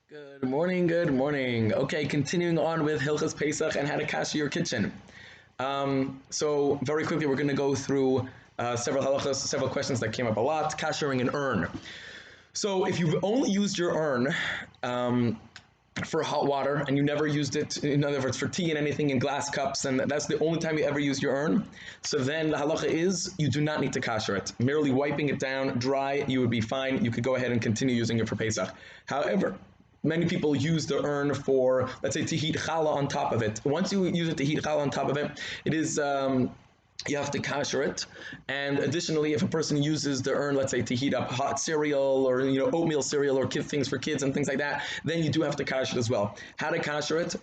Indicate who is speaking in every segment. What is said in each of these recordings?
Speaker 1: Good morning, good morning. Okay, continuing on with Hilchos Pesach and how to kasher your kitchen. So very quickly, we're going to go through several halachas, several questions that came up a lot. Kashuring an urn. So if you've only used your urn for hot water and you never used it, in other words, for tea and anything in glass cups, and that's the only time you ever used your urn, so then the halacha is you do not need to kasher it. Merely wiping it down dry, you would be fine. You could go ahead and continue using it for Pesach. However, many people use the urn for, let's say, to heat challah on top of it. Once you use it to heat challah on top of it, it is you have to kasher it. And additionally, if a person uses the urn, let's say, to heat up hot cereal or oatmeal cereal or things for kids and things like that, then you do have to kasher it as well. How to kasher it?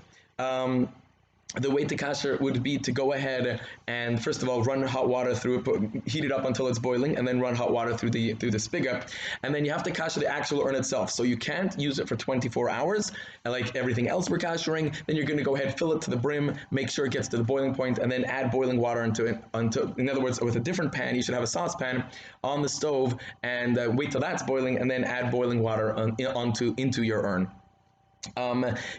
Speaker 1: The way to kasher would be to go ahead and first of all run hot water through it, heat it up until it's boiling, and then run hot water through the spigot. And then you have to kasher the actual urn itself. So you can't use it for 24 hours, like everything else we're kashering. Then you're going to go ahead, fill it to the brim, make sure it gets to the boiling point, and then add boiling water into it. In other words, with a different pan, you should have a saucepan on the stove and wait till that's boiling, and then add boiling water into your urn.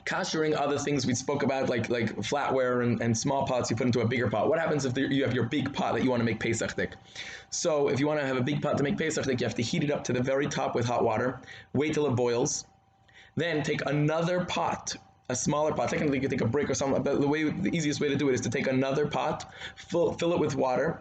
Speaker 1: Kashuring other things we spoke about, like flatware and small pots you put into a bigger pot. What happens if you have your big pot that you want to make Pesach thick? So if you want to have a big pot to make Pesach thick, you have to heat it up to the very top with hot water, wait till it boils, then take another pot, a smaller pot. Technically you could take a brick or something, but the easiest way to do it is to take another pot, fill it with water,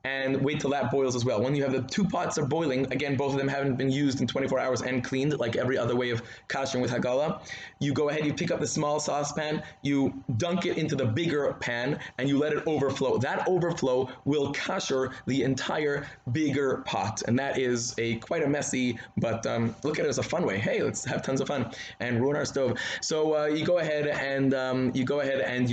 Speaker 1: and wait till that boils as well. When you have the two pots are boiling, again, both of them haven't been used in 24 hours and cleaned, like every other way of kashering with Hagala, you go ahead, you pick up the small saucepan, you dunk it into the bigger pan, and you let it overflow. That overflow will kasher the entire bigger pot, and that is quite a messy, but look at it as a fun way. Hey, let's have tons of fun and ruin our stove. So you go ahead and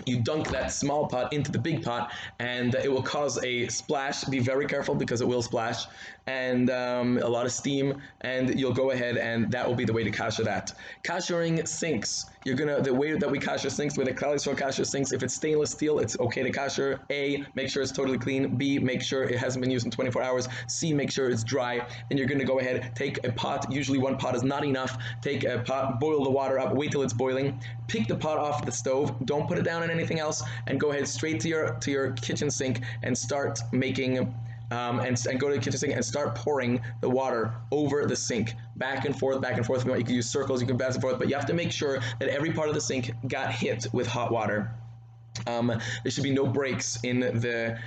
Speaker 1: you dunk that small pot into the big pot, and it will cause a splash. Be very careful because it will splash, and a lot of steam, and you'll go ahead and that will be the way to kasher that. Kashering sinks. The way that we kasher sinks, the way the Klal Yisrael kasher sinks, if it's stainless steel, it's okay to kasher. A, make sure it's totally clean. B, make sure it hasn't been used in 24 hours. C, make sure it's dry. Then you're going to go ahead, take a pot, usually one pot is not enough, take a pot, boil the water up, wait till it's boiling, pick the pot off the stove, don't put it down on anything else, and go ahead straight to your kitchen sink and start making and go to the kitchen sink and start pouring the water over the sink, back and forth, back and forth. If you want, you can use circles, you can back and forth, but you have to make sure that every part of the sink got hit with hot water. There should be no breaks in the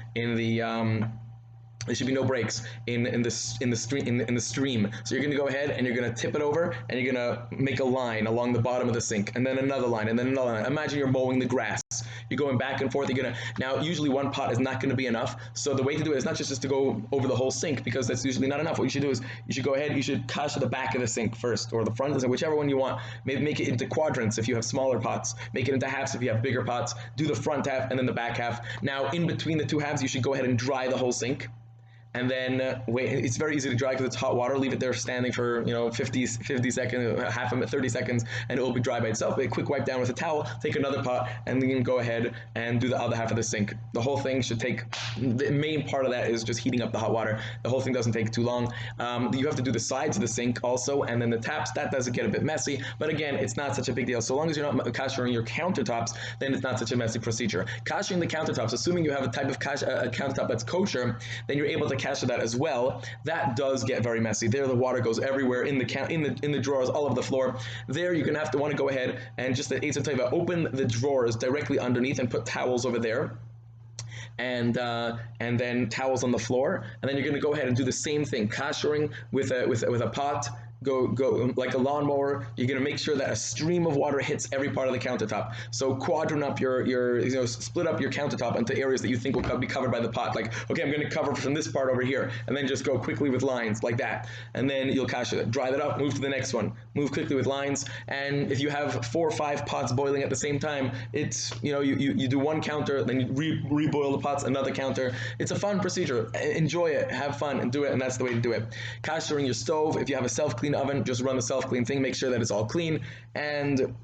Speaker 1: there should be no breaks in the stream. So you're going to go ahead and you're going to tip it over, and you're going to make a line along the bottom of the sink, and then another line, and then another line. Imagine you're mowing the grass. You're going back and forth. Now usually one pot is not going to be enough. So the way to do it is not just to go over the whole sink, because that's usually not enough. What you should do is you should go ahead. You should kasher the back of the sink first, or the front, whichever one you want. Maybe make it into quadrants if you have smaller pots. Make it into halves if you have bigger pots. Do the front half and then the back half. Now in between the two halves, you should go ahead and dry the whole sink. And then wait. It's very easy to dry because it's hot water. Leave it there standing for 50 seconds, half a minute, 30 seconds, and it will be dry by itself. A quick wipe down with a towel. Take another pot, and then go ahead and do the other half of the sink. The whole thing should take. The main part of that is just heating up the hot water. The whole thing doesn't take too long. You have to do the sides of the sink also, and then the taps. That does get a bit messy, but again, it's not such a big deal. So long as you're not kashering your countertops, then it's not such a messy procedure. Kashering the countertops, assuming you have a type of a countertop that's kosher, then you're able to kasher that as well. That does get very messy. There, the water goes everywhere in the drawers, all over the floor. There, you're gonna have to want to go ahead and just open the drawers directly underneath and put towels over there. And then towels on the floor, and then you're going to go ahead and do the same thing, kashering with a pot. Go like a lawnmower. You're going to make sure that a stream of water hits every part of the countertop. So quadrant up split up your countertop into areas that you think will be covered by the pot. Like, okay, I'm going to cover from this part over here, and then just go quickly with lines like that, and then you'll kasher it. Dry that up, move to the next one, move quickly with lines. And if you have 4 or 5 pots boiling at the same time, it's you do one counter, then you reboil the pots, another counter. It's a fun procedure. Enjoy it, have fun, and do it. And that's the way to do it. Kashering your stove. If you have a self-clean oven, just run the self-clean thing. Make sure that it's all clean, and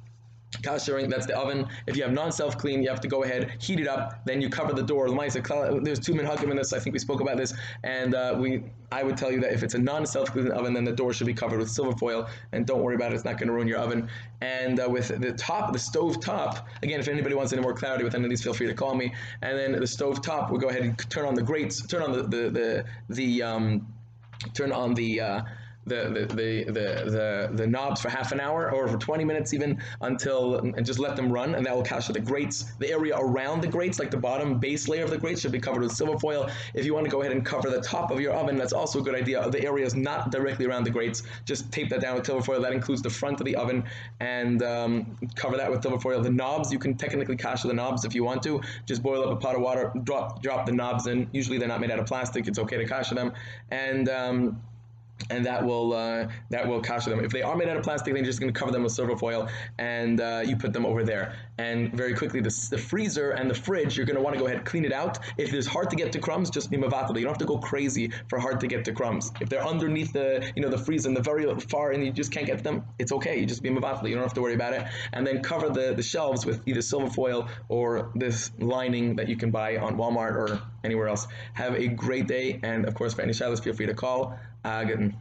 Speaker 1: Kashuring, that's the oven. If you have non-self-clean, you have to go ahead, heat it up, then you cover the door. There's two minhagim in this. I think we spoke about this, and I would tell you that if it's a non-self-clean oven, then the door should be covered with silver foil, and don't worry about it; it's not going to ruin your oven. And with the stove top, again, if anybody wants any more clarity with any of these, feel free to call me. And then the stove top, we'll go ahead and turn on the grates, turn on the knobs for half an hour or for 20 minutes even and just let them run, and that will capture the grates. The area around the grates, like the bottom base layer of the grates, should be covered with silver foil. If you want to go ahead and cover the top of your oven, that's also a good idea. The area is not directly around the grates, just tape that down with silver foil. That includes the front of the oven, and cover that with silver foil. The knobs, you can technically capture the knobs if you want to. Just boil up a pot of water, drop the knobs in. Usually they're not made out of plastic. It's okay to capture them, and that will capture them. If they are made out of plastic, then you're just going to cover them with silver foil, and you put them over there. And very quickly, the freezer and the fridge, you're going to want to go ahead and clean it out. If it's hard to get to crumbs, just be mavatal. You don't have to go crazy for hard to get to crumbs. If they're underneath the freezer and the very far and you just can't get to them, it's okay. You just be mavatal. You don't have to worry about it. And then cover the shelves with either silver foil or this lining that you can buy on Walmart or anywhere else. Have a great day, and of course, for any shadows, feel free to call. Good.